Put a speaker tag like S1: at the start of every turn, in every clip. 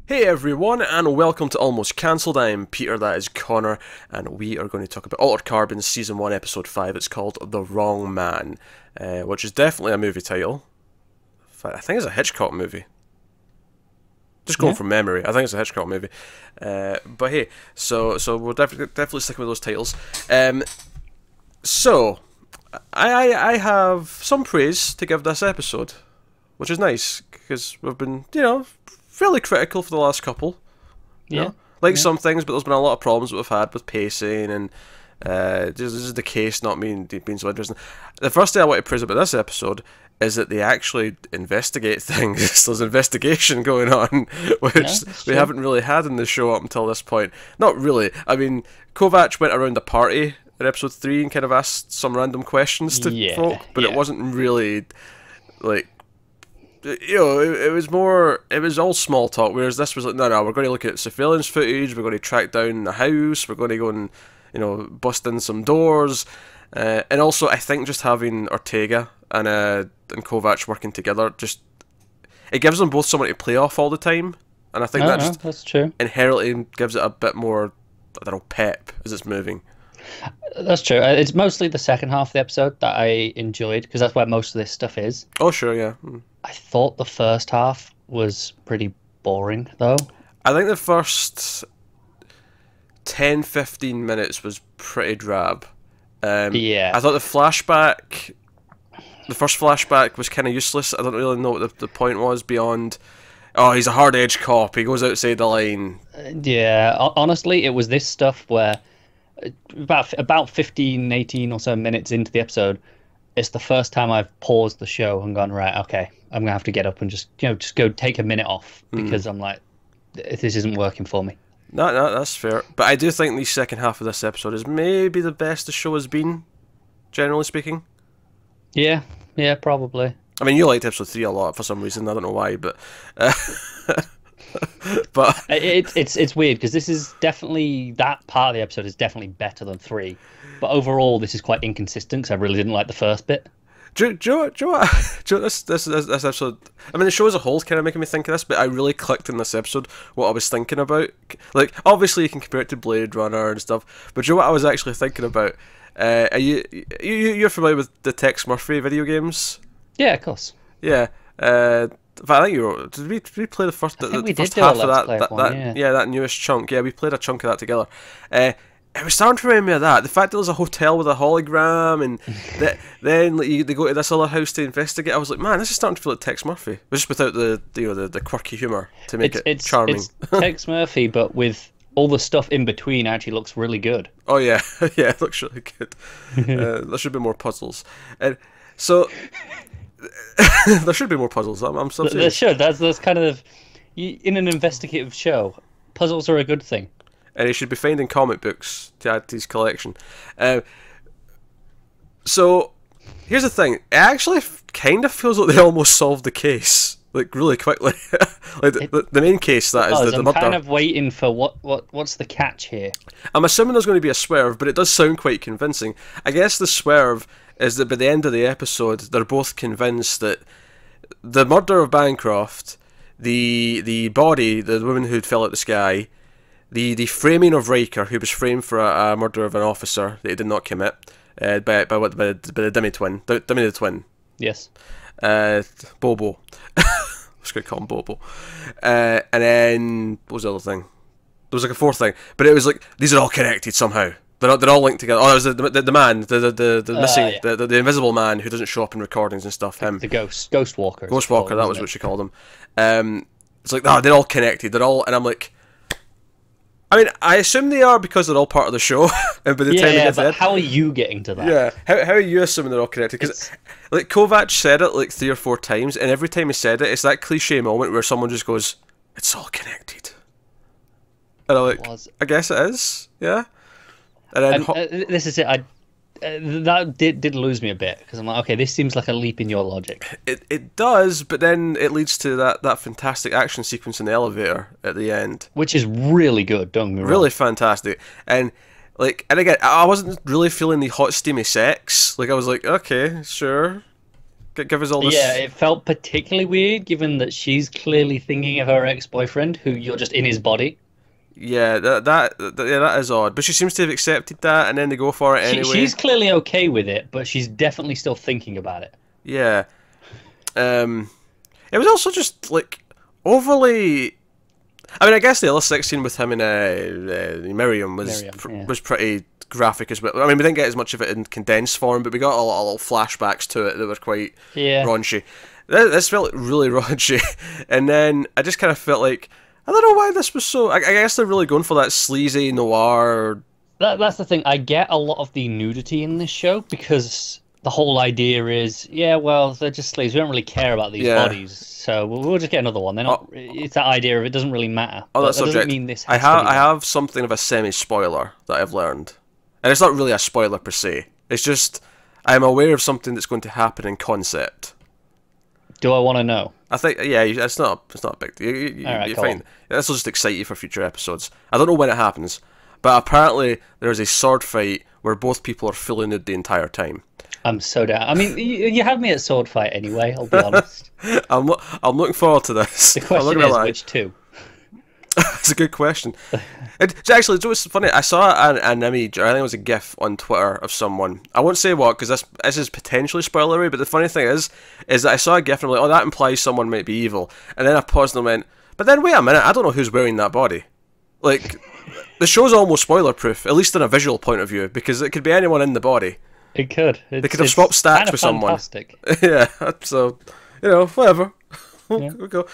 S1: Hey everyone, and welcome to Almost Cancelled. I am Peter, that is Connor, and we are going to talk about Altered Carbon Season 1, Episode 5. It's called The Wrong Man, which is definitely a movie title. In fact, I think it's a Hitchcock movie. Just going from memory, I think it's a Hitchcock movie. But hey, so we're definitely sticking with those titles. So, I have some praise to give this episode, which is nice, because we've been, fairly critical for the last couple. Some things, but there's been a lot of problems that we've had with pacing, and this is the case not being so interesting. The first thing I want to praise about this episode is that they actually investigate things. There's investigation going on, which we haven't really had in the show up until this point. Not really. I mean, Kovac went around the party in episode 3 and kind of asked some random questions to folk, but it wasn't really, like, it was all small talk, whereas this was like, no, we're going to look at surveillance footage, we're going to track down the house, we're going to go and, bust in some doors, and also I think just having Ortega and Kovac working together, just, it gives them both someone to play off all the time, and I think that's true. Inherently gives it a bit more, I don't know, pep as it's moving.
S2: That's true. It's mostly the second half of the episode that I enjoyed, because that's where most of this stuff is.
S1: Oh, sure, yeah.
S2: I thought the first half was pretty boring, though.
S1: I think the first 10-15 minutes was pretty drab.
S2: Yeah.
S1: I thought the first flashback was kind of useless. I don't really know what the point was beyond, oh, he's a hard-edged cop, he goes outside the line.
S2: Yeah, honestly, it was this stuff where about 15, 18 or so minutes into the episode, it's the first time I've paused the show and gone, right, okay, I'm going to have to get up and just go take a minute off, because I'm like, this isn't working for me.
S1: No, that's fair. But I do think the second half of this episode is maybe the best the show has been, generally speaking.
S2: Yeah, probably.
S1: I mean, you liked episode 3 a lot for some reason, I don't know why, but... but
S2: it's weird, because this is definitely, that part of the episode is definitely better than 3, but overall this is quite inconsistent, because I really didn't like the first bit.
S1: Do you know what this episode, I mean, the show as a whole is kind of making me think of this, but I really clicked in this episode what I was thinking about. Like, obviously you can compare it to Blade Runner and stuff, but do you know what I was actually thinking about? Are you're familiar with the Tex Murphy video games?
S2: Yeah, of course.
S1: Yeah. But I think did we play the first half of that newest chunk? Yeah, we played a chunk of that together. It was starting to remind me of that. The fact that there's a hotel with a hologram, and then they go to this other house to investigate. I was like, man, this is starting to feel like Tex Murphy, but just without the quirky humour to make it charming.
S2: It's Tex Murphy, but with all the stuff in between actually looks really good.
S1: Oh yeah, yeah, it looks really good. There should be more puzzles, and so. There should be more puzzles. I'm so serious.
S2: There should. That's kind of, in an investigative show, puzzles are a good thing.
S1: And he should be finding comic books to add to his collection. So here's the thing. It actually kind of feels like they almost solved the case, like, really quickly. Like the main case, that is the murder.
S2: I'm kind of waiting for what's the catch here.
S1: I'm assuming there's going to be a swerve, but it does sound quite convincing. I guess the swerve is that by the end of the episode, they're both convinced that the murder of Bancroft, the body, the woman who fell out the sky, the framing of Riker, who was framed for a murder of an officer that he did not commit, by the Demi twin, Demi the twin.
S2: Yes.
S1: Bobo. I was going to call him Bobo. And then, what was the other thing? There was like a fourth thing, but it was like, these are all connected somehow. They're all linked together. Oh, it was the man, the missing, the invisible man who doesn't show up in recordings and stuff. Him,
S2: the ghost walker.
S1: Ghost walker, that was what she called him. It's like, they're all connected. They're all, and I'm like, I mean, I assume they are because they're all part of the show. And by the time they get to the end,
S2: how are you getting to that?
S1: Yeah, how are you assuming they're all connected? Because like Kovac said it like 3 or 4 times, and every time he said it, it's that cliche moment where someone just goes, "It's all connected," and I'm like, I guess it is, yeah. And then
S2: this is it. That did lose me a bit, because I'm like, okay, this seems like a leap in your logic.
S1: It does, but then it leads to that fantastic action sequence in the elevator at the end,
S2: which is really good. Don't get me wrong.
S1: Really fantastic, and again, I wasn't really feeling the hot steamy sex. Like, I was like, okay, sure, give us all this.
S2: Yeah, it felt particularly weird given that she's clearly thinking of her ex-boyfriend, who you're just in his body.
S1: Yeah, that is odd. But she seems to have accepted that, and then they go for it anyway.
S2: She's clearly okay with it, but she's definitely still thinking about it.
S1: Yeah. It was also just like overly. I mean, I guess the other sex scene with him and Miriam was pretty graphic as well. I mean, we didn't get as much of it in condensed form, but we got a lot of little flashbacks to it that were quite raunchy. This felt really raunchy, and then I just kind of felt like I don't know why this was so. I guess they're really going for that sleazy noir.
S2: That's the thing. I get a lot of the nudity in this show because the whole idea is, yeah, well, they're just slaves. We don't really care about these bodies, so we'll just get another one. They're not. It's that idea of it doesn't really matter.
S1: Oh, that
S2: doesn't
S1: subject.
S2: mean this
S1: I
S2: has
S1: have something of a semi-spoiler that I've learned, and it's not really a spoiler per se. It's just I'm aware of something that's going to happen in concept.
S2: Do I want to know?
S1: I think it's not a big deal. You're fine. This will just excite you for future episodes. I don't know when it happens, but apparently there is a sword fight where both people are fully nude the entire time.
S2: I'm so down. I mean, you had me at sword fight anyway. I'll be honest.
S1: I'm looking forward to this.
S2: The question is which two?
S1: It's a good question. Actually, it's funny. I saw an image, or I think it was a GIF on Twitter of someone. I won't say what because this is potentially spoilery. But the funny thing is that I saw a GIF and I'm like, oh, that implies someone might be evil. And then I paused and went, but then wait a minute, I don't know who's wearing that body. Like, the show's almost spoiler proof, at least in a visual point of view, because it could be anyone in the body.
S2: It could.
S1: They could have swapped stats with someone.
S2: Fantastic.
S1: Yeah. So, whatever.
S2: Yeah.
S1: We'll go.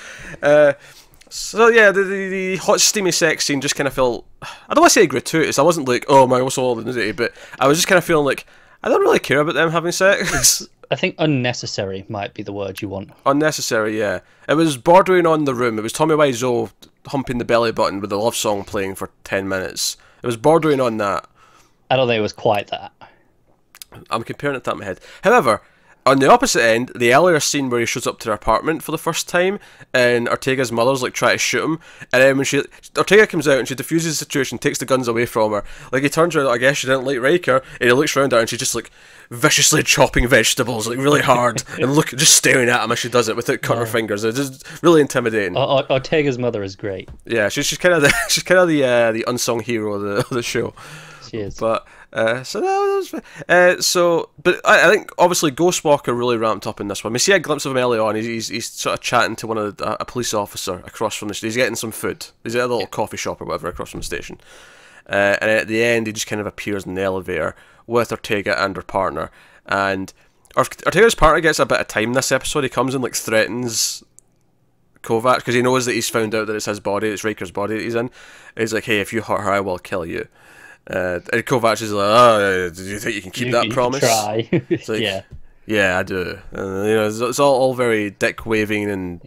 S1: So yeah, the hot steamy sex scene just kind of felt, I don't want to say gratuitous. I wasn't like, oh my, what's all the nudity, but I was just kind of feeling like I don't really care about them having sex.
S2: I think unnecessary might be the word you want.
S1: Unnecessary, yeah. It was bordering on the room. It was Tommy Wiseau humping the belly button with the love song playing for 10 minutes. It was bordering on that.
S2: I don't think it was quite that.
S1: I'm comparing it to that in my head. However, on the opposite end, the earlier scene where he shows up to her apartment for the first time, and Ortega's mother's like trying to shoot him, and then when Ortega comes out and she diffuses the situation, takes the guns away from her, like he turns around, I guess she didn't like Riker, and he looks around her and she's just like viciously chopping vegetables like really hard, and just staring at him as she does it without cutting her fingers. It's just really intimidating.
S2: Ortega's mother is great.
S1: Yeah, she's kind of the unsung hero of the show.
S2: She is.
S1: But so that was but I think obviously Ghostwalker really ramped up in this one. We see a glimpse of him early on. He's sort of chatting to a police officer across from the station. He's getting some food. He's at a little coffee shop or whatever across from the station. And at the end, he just kind of appears in the elevator with Ortega and her partner. And Ortega's partner gets a bit of time this episode. He comes and like threatens Kovac because he knows that he's found out that it's his body, it's Riker's body that he's in. He's like, hey, if you hurt her, I will kill you. And Kovac is like, oh, do you think you can keep that promise?
S2: Try.
S1: It's like, yeah, I do. It's all very dick waving and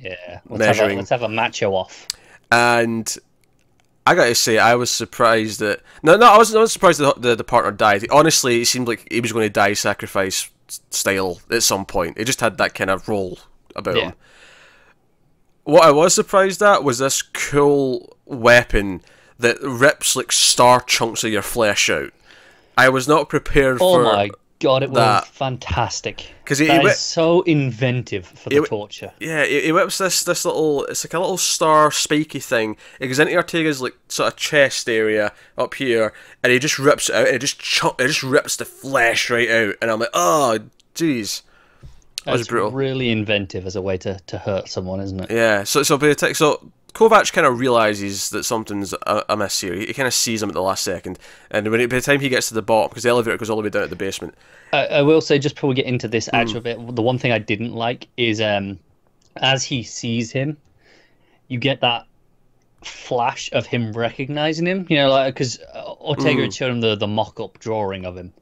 S1: measuring.
S2: Let's have a macho off.
S1: And I gotta say, I was surprised that I wasn't surprised that the partner died. Honestly, it seemed like he was going to die sacrifice style at some point. He just had that kind of role about him. What I was surprised at was this cool weapon that rips like star chunks of your flesh out. I was not prepared for that.
S2: Oh my god, it was fantastic. Because it is so inventive for the torture.
S1: Yeah, he whips this little, it's like a little star spiky thing. It goes into Ortega's like sort of chest area up here, and he just rips it out, and it just rips the flesh right out. And I'm like, oh, jeez. That was brutal.
S2: Really inventive as a way to hurt someone, isn't it?
S1: Yeah. So Kovac kind of realizes that something's amiss here. He kind of sees him at the last second, and by the time he gets to the bottom, because the elevator goes all the way down to the basement.
S2: I will say, just before we get into this actual bit, the one thing I didn't like is as he sees him, you get that flash of him recognizing him. You know, like because Ortega had shown him the mock-up drawing of him,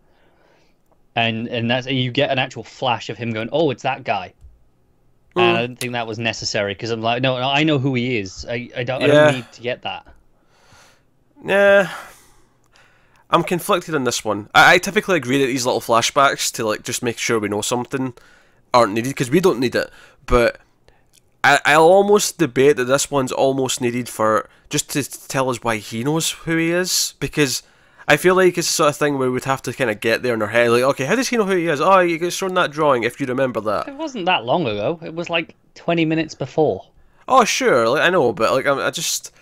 S2: and that's you get an actual flash of him going, "Oh, it's that guy." And I didn't think that was necessary because I'm like, no, I know who he is. I don't need to get that.
S1: Yeah, I'm conflicted on this one. I typically agree that these little flashbacks to like just make sure we know something aren't needed because we don't need it. But I'll almost debate that this one's almost needed for just to tell us why he knows who he is, because I feel like it's the sort of thing where we'd have to kind of get there in our head, like, okay, how does he know who he is? Oh, you get shown that drawing if you remember that.
S2: It wasn't that long ago. It was like 20 minutes before.
S1: Oh, sure, like, I know, but like I just.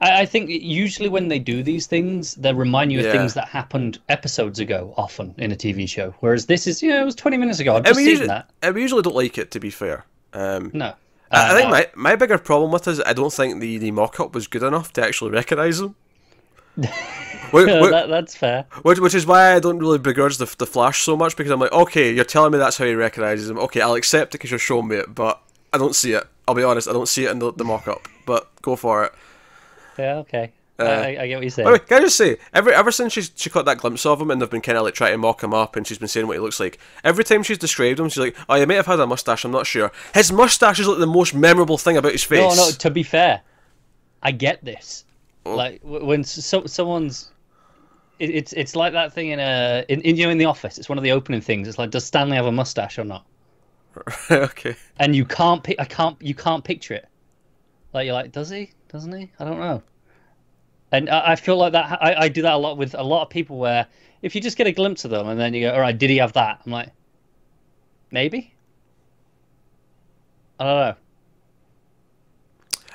S2: I think usually when they do these things, they remind you of
S1: Yeah.
S2: things that happened episodes ago, often in a TV show. Whereas this is, it was 20 minutes ago. I've just seen that.
S1: We usually don't like it, to be fair.
S2: No.
S1: I think my bigger problem with it is I don't think the mock-up was good enough to actually recognise him.
S2: That's fair.
S1: Which is why I don't really begrudge the Flash so much, because I'm like, okay, you're telling me that's how he recognises him. Okay, I'll accept it because you're showing me it, but I don't see it. I'll be honest, I don't see it in the mock-up. But go for it.
S2: Yeah, okay. I get what you're saying.
S1: By the way, can I just say, ever since she caught that glimpse of him and they've been kind of like trying to mock him up and she's been saying what he looks like, every time she's described him, she's like, oh, he may have had a mustache, I'm not sure. His mustache is like the most memorable thing about his face.
S2: No, to be fair, I get this. Oh. Like, when someone's... It's like that thing in The Office. It's one of the opening things. It's like, does Stanley have a mustache or not?
S1: Okay.
S2: And you can't picture it. Like, you're like, does he? Doesn't he? I don't know. And I feel like that. I do that a lot with a lot of people, where if you just get a glimpse of them and then you go, all right, did he have that? I'm like, maybe. I don't know.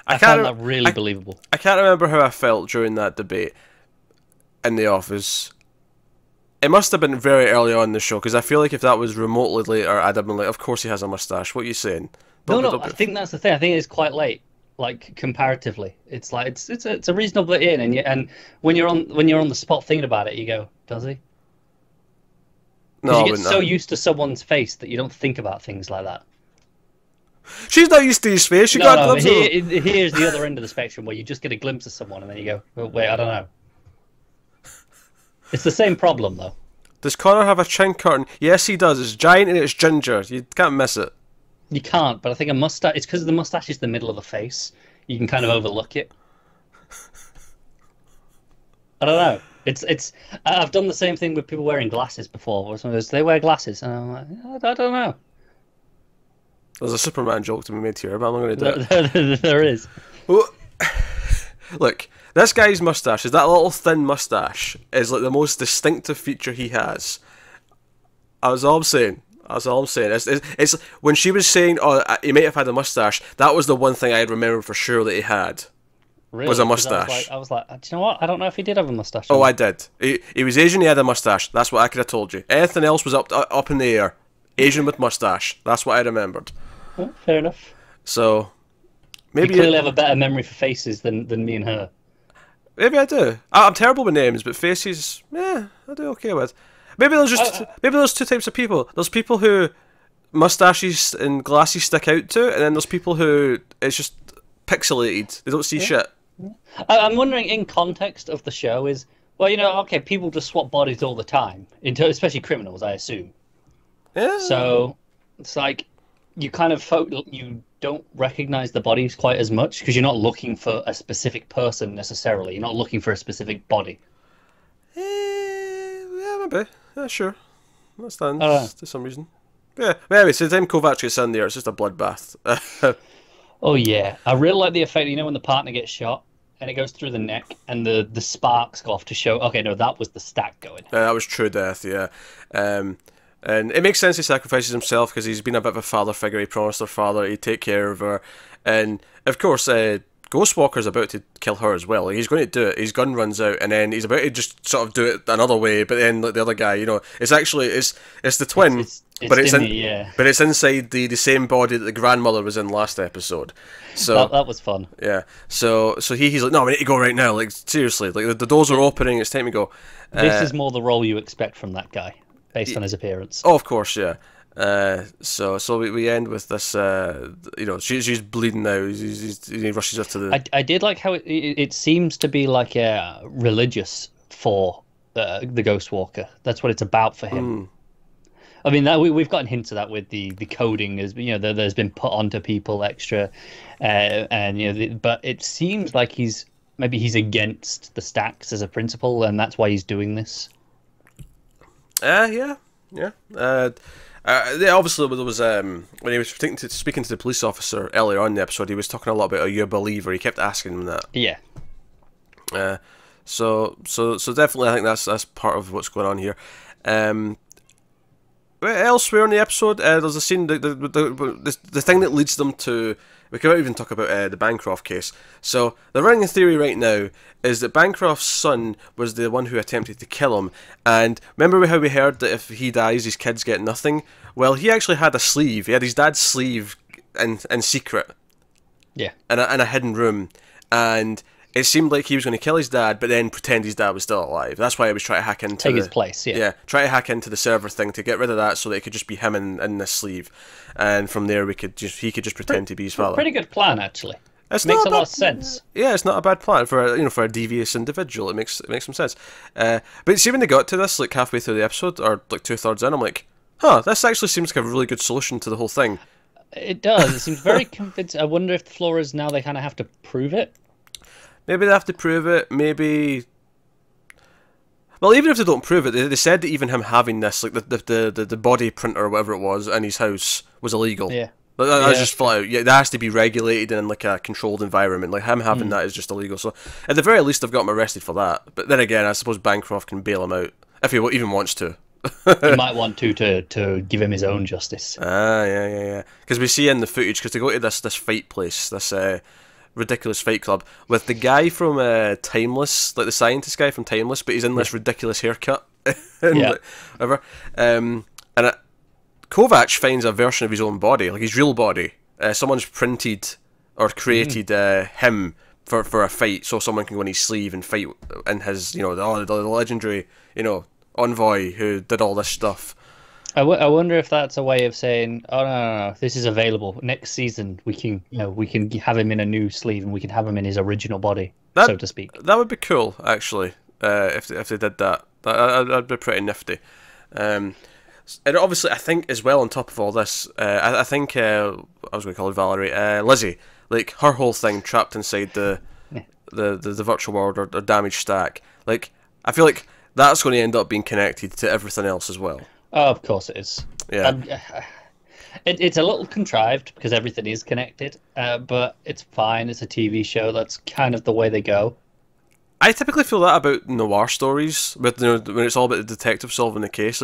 S2: I found that really believable.
S1: I can't remember how I felt during that debate in the office. It must have been very early on in the show, because I feel like if that was remotely later, I'd have been like, of course he has a mustache. What are you saying?
S2: No, I think that's the thing. I think it's quite late. Like, comparatively, it's like it's a reasonable in, and when you're on the spot thinking about it, you go, does he?
S1: No,
S2: you get so used to someone's face that you don't think about things like that.
S1: She's not used to his face. She got a glimpse of him.
S2: Here's the other end of the spectrum, where you just get a glimpse of someone and then you go, oh, wait, I don't know. It's the same problem, though.
S1: Does Connor have a chin curtain? Yes, he does. It's giant and it's ginger. You can't miss it.
S2: You can't, but I think a mustache... It's because the mustache is the middle of the face. You can kind of overlook it. I don't know. It's. I've done the same thing with people wearing glasses before. Where someone goes, they wear glasses, and I'm like, I don't know.
S1: There's a Superman joke to be made here, but I'm not going to do it.
S2: There is.
S1: Well, look, this guy's mustache, is that little thin mustache, is like the most distinctive feature he has. That's all I'm saying. That's all I'm saying. It's when she was saying, "Oh, he might have had a mustache." That was the one thing I remember for sure that he had.
S2: Really?
S1: Was a mustache.
S2: I was like, do you know what? I don't know if he did have a mustache.
S1: Oh, I did. He was Asian. He had a mustache. That's what I could have told you. Anything else was up in the air. Asian with mustache. That's what I remembered.
S2: Well, fair enough.
S1: So maybe
S2: you clearly have a better memory for faces than me and her.
S1: Maybe I do. I'm terrible with names, but faces, I do okay with. Maybe there's two types of people. There's people who mustaches and glasses stick out to, and then there's people who it's just pixelated. They don't see shit.
S2: I'm wondering, in context of the show, is okay, people just swap bodies all the time, especially criminals, I assume.
S1: Yeah.
S2: So it's like you kind of you don't recognize the bodies quite as much because you're not looking for a specific person necessarily. You're not looking for a specific body.
S1: Yeah, maybe. Yeah, sure. That stands to some reason. Yeah. But anyway, so the time Kovac gets in there, it's just a bloodbath.
S2: Oh yeah, I really like the effect. When the partner gets shot and it goes through the neck and the sparks go off to show. Okay, no, that was the stack going.
S1: That was true death. Yeah. And it makes sense he sacrifices himself because he's been a bit of a father figure. He promised her father he'd take care of her. And, of course, Ghostwalker's about to kill her as well. Like, he's going to do it. His gun runs out, and then he's about to just sort of do it another way, but then like the other guy, it's actually... It's the twin, but it's inside the same body that the grandmother was in last episode. So
S2: that was fun.
S1: Yeah. So he's like, no, we need to go right now. Like, seriously. Like, the doors are opening. It's time to go.
S2: This is more the role you expect from that guy, based on his appearance.
S1: Oh, of course, yeah. So we end with this. She's bleeding now. He rushes her to the.
S2: I did like how it seems to be like religious for the Ghostwalker. That's what it's about for him. I mean, we've gotten hints of that with the coding, as there's been put onto people extra, but it seems like he's against the stacks as a principle, and that's why he's doing this.
S1: Yeah. Obviously, there was when he was speaking to the police officer earlier on in the episode, he was talking a lot about, "Are you a believer?" He kept asking him that.
S2: Yeah.
S1: So definitely, I think that's part of what's going on here. Elsewhere in the episode, there's a scene, the thing that leads them to. We can't even talk about the Bancroft case. So the running theory right now is that Bancroft's son was the one who attempted to kill him. And remember how we heard that if he dies, his kids get nothing? Well, he actually had a sleeve. He had his dad's sleeve in secret.
S2: Yeah.
S1: In a hidden room. And it seemed like he was going to kill his dad, but then pretend his dad was still alive. That's why he was trying to hack into
S2: take his place. Yeah.
S1: Yeah, try to hack into the server thing to get rid of that, so that it could just be him in this sleeve, and from there he could just pretend to be his father.
S2: Pretty good plan, actually.
S1: It
S2: makes a lot of sense.
S1: Yeah, it's not a bad plan for a devious individual. It makes some sense. But see, when they got to this, like halfway through the episode, or like 2/3 in, I'm like, this actually seems like a really good solution to the whole thing.
S2: It does. It seems very convincing. I wonder if the flaw is now they kind of have to prove it.
S1: Maybe they have to prove it. Maybe. Well, even if they don't prove it, they said that even him having this, like the body printer or whatever it was in his house, was illegal.
S2: Yeah.
S1: That's just flat out. Yeah, that has to be regulated in like a controlled environment. Like him having that is just illegal. So at the very least, they've got him arrested for that. But then again, I suppose Bancroft can bail him out if he even wants to.
S2: He might want to give him his own justice.
S1: Yeah. Because we see in the footage, because they go to this fight place, this ridiculous fight club with the guy from Timeless, like the scientist guy from Timeless, but he's in this ridiculous haircut. Whatever. And Kovac finds a version of his own body, like his real body. Someone's printed or created him for a fight, so someone can go in his sleeve and fight in his, the legendary, envoy who did all this stuff.
S2: I wonder if that's a way of saying, oh no, this is available next season. We can have him in a new sleeve, and we can have him in his original body, so to speak. That
S1: would be cool, actually. If they did that, that'd be pretty nifty. And obviously, I think as well on top of all this, I think I was going to call her Valerie, Lizzie, like her whole thing trapped inside the virtual world or damaged stack. Like I feel like that's going to end up being connected to everything else as well.
S2: Oh, of course it is.
S1: Yeah.
S2: It's a little contrived because everything is connected, but it's fine. It's a TV show. That's kind of the way they go.
S1: I typically feel that about noir stories, but when it's all about the detective solving the case.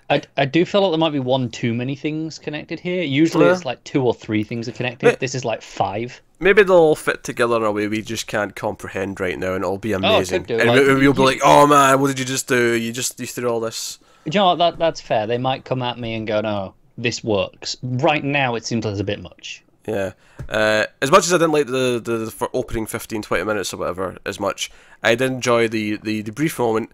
S2: I do feel like there might be one too many things connected here. Usually it's like 2 or 3 things are connected. This is like 5.
S1: Maybe they'll all fit together in a way we just can't comprehend right now, and it'll be amazing.
S2: And
S1: we'll be like, "Oh man, what did you just do? You threw all this."
S2: Do you know what? That's fair. They might come at me and go, "No, this works." Right now, it seems like there's a bit much.
S1: Yeah. As much as I didn't like the for opening 15-20 minutes or whatever as much, I did enjoy the brief moment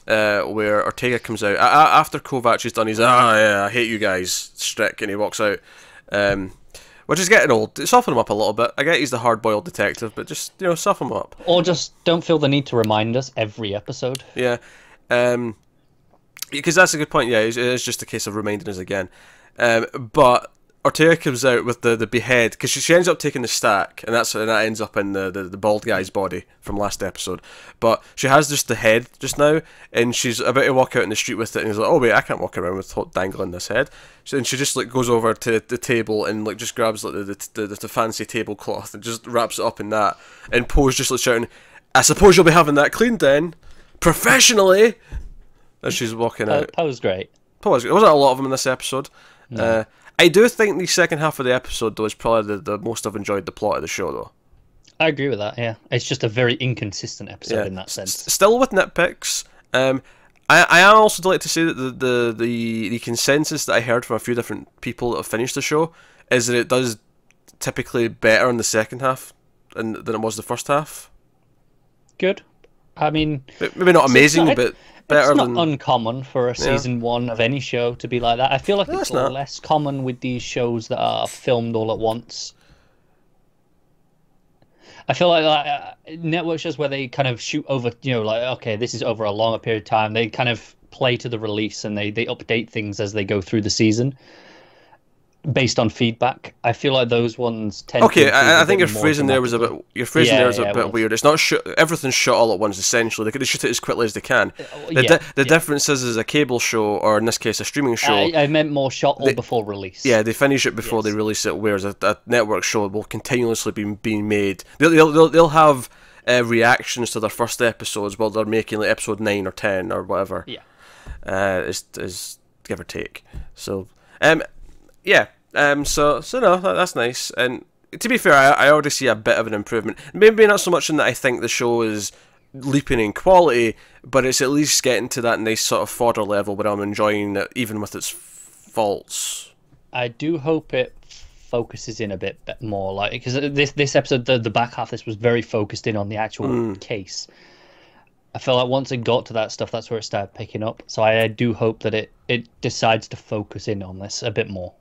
S1: where Ortega comes out after Kovac has done his I hate you guys strick, and he walks out, which is getting old. Soften him up a little bit. I get he's the hard-boiled detective, but just soften him up.
S2: Or just don't feel the need to remind us every episode.
S1: Yeah. Because that's a good point. Yeah, it's just a case of reminding us again. But Ortega comes out with the behead, because she ends up taking the stack, and that ends up in the bald guy's body from last episode. But she has just the head just now, and she's about to walk out in the street with it, and he's like, "Oh wait, I can't walk around with dangling this head." And she just like goes over to the table and like just grabs like the fancy tablecloth and just wraps it up in that. And Poe's just like shouting, "I suppose you'll be having that cleaned then, professionally." As she's walking out.
S2: Poe's great.
S1: There wasn't a lot of them in this episode.
S2: No.
S1: I do think the second half of the episode, though, is probably the most I've enjoyed the plot of the show, though.
S2: I agree with that, yeah. It's just a very inconsistent episode in that sense.
S1: Still with nitpicks. I am also delighted to say that the consensus that I heard from a few different people that have finished the show is that it does typically better in the second half than it was the first half.
S2: Good. I mean...
S1: Maybe not amazing, but...
S2: It's not uncommon for a season 1 of any show to be like that. I feel like it's less common with these shows that are filmed all at once. I feel like network shows where they kind of shoot over, okay, this is over a longer period of time. They kind of play to the release and they update things as they go through the season based on feedback. I feel like those ones tend to...
S1: Okay, I think your phrasing there was a bit... weird. It's not everything's shot all at once, essentially. They shoot it as quickly as they can. The difference is a cable show, or in this case, a streaming show...
S2: I meant more shot all before release.
S1: Yeah, they finish it before they release it, whereas a network show will continuously be being made. They'll have reactions to their first episodes while they're making like episode 9 or 10 or whatever.
S2: Yeah.
S1: Is give or take. So yeah. So no, that's nice. And to be fair, I already see a bit of an improvement. Maybe not so much in that I think the show is leaping in quality, but it's at least getting to that nice sort of fodder level where I'm enjoying it, even with its faults.
S2: I do hope it focuses in a bit more, like, because this episode, the back half, this was very focused in on the actual case. I feel like once it got to that stuff, that's where it started picking up. So I do hope that it decides to focus in on this a bit more.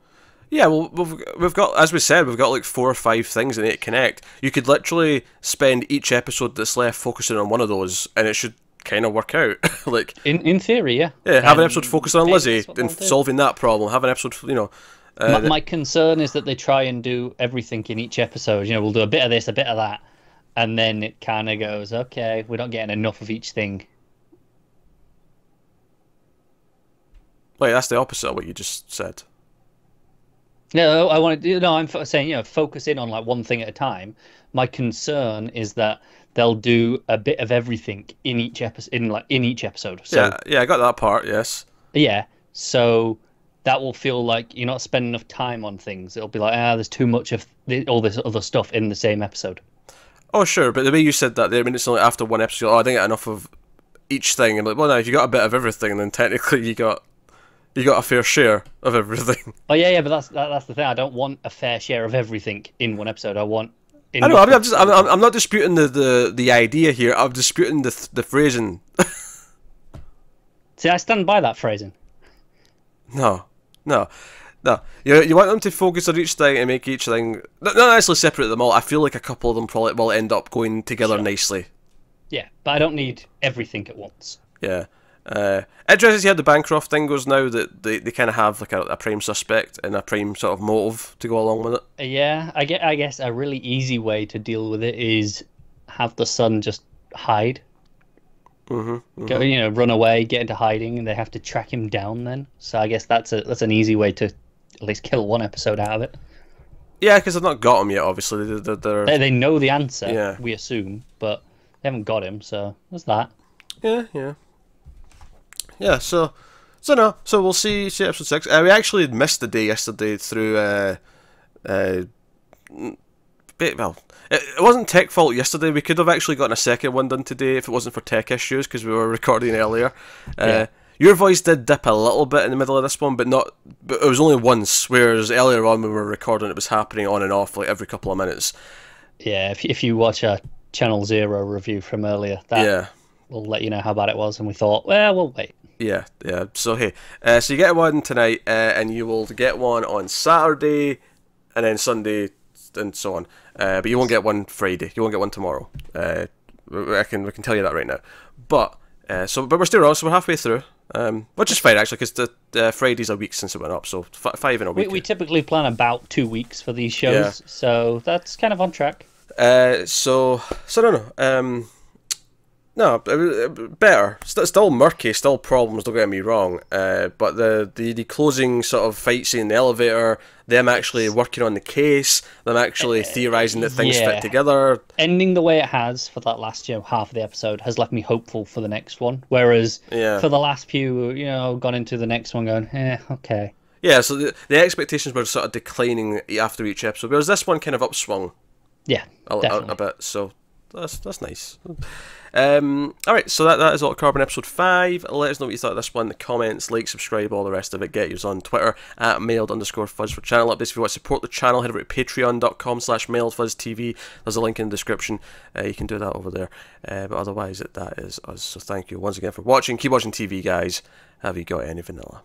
S1: Yeah, well, we've got, as we said, we've got like 4 or 5 things in it to connect. You could literally spend each episode that's left focusing on one of those, and it should kind of work out. Like
S2: in theory, yeah.
S1: Yeah, have an episode focusing on Lizzie and solving that problem. Have an episode, you know.
S2: My concern is that they try and do everything in each episode. You know, we'll do a bit of this, a bit of that, and then it kind of goes, okay, we're not getting enough of each thing.
S1: Wait, that's the opposite of what you just said.
S2: No, I want to. No, I'm saying, you know, focus in on like one thing at a time. My concern is that they'll do a bit of everything in each episode. In each episode. So,
S1: yeah, I got that part. Yes.
S2: Yeah. So that will feel like you're not spending enough time on things. It'll be like, there's too much of all this other stuff in the same episode.
S1: Oh, sure, but the way you said that there, I mean, it's only after one episode. Oh, I didn't get enough of each thing. And like, well, now if you got a bit of everything, then technically you got a fair share of everything.
S2: Oh yeah, but that's the thing. I don't want a fair share of everything in one episode. I want.
S1: I know. I'm not disputing the idea here. I'm disputing the phrasing.
S2: See, I stand by that phrasing.
S1: No. You want them to focus on each thing and make each thing not actually separate them all. I feel like a couple of them probably will end up going together nicely.
S2: Yeah, but I don't need everything at once.
S1: Yeah. Interesting to see how the Bancroft thing goes now, that they kind of have like a prime suspect and a prime sort of motive to go along with it.
S2: Yeah, I guess a really easy way to deal with it is have the son just hide. Go, you know, run away, get into hiding, and they have to track him down then. So I guess that's an easy way to at least kill one episode out of it.
S1: Yeah, because they've not got him yet, obviously.
S2: They know the answer,
S1: yeah.
S2: We assume, but they haven't got him, so there's that.
S1: Yeah, so we'll see episode 6. We actually missed the day yesterday through well, it wasn't tech fault yesterday. We could have actually gotten a second one done today if it wasn't for tech issues, because we were recording earlier. Your voice did dip a little bit in the middle of this one, but it was only once, whereas earlier on when we were recording it was happening on and off like every couple of minutes.
S2: Yeah, if you watch a Channel Zero review from earlier, that will let you know how bad it was, and we thought, well, we'll wait.
S1: Yeah. So hey, so you get one tonight, and you will get one on Saturday, and then Sunday, and so on. But you won't get one Friday. You won't get one tomorrow. We can tell you that right now. But we're still on, so we're halfway through. Which is fine actually, because the Friday's a week since it went up, so 5 in a week.
S2: We typically plan about 2 weeks for these shows, so that's kind of on track.
S1: So I don't know. No, better. Still murky, still problems, don't get me wrong. But the closing sort of fight scene in the elevator, them actually working on the case, them actually theorising that things fit together.
S2: Ending the way it has for that last half of the episode has left me hopeful for the next one. Whereas for the last few, gone into the next one going, okay.
S1: Yeah, so the expectations were sort of declining after each episode, whereas this one kind of upswung.
S2: Yeah,
S1: a bit. So that's nice. Alright, so that is Altered Carbon episode 5. Let us know what you thought of this one in the comments, like, subscribe, all the rest of it. Get yours on Twitter at mailed_fuzz for channel updates. If you want to support the channel, head over to patreon.com/mailedfuzztv. There's a link in the description. You can do that over there. But otherwise, that is us. So thank you once again for watching. Keep watching TV, guys. Have you got any vanilla?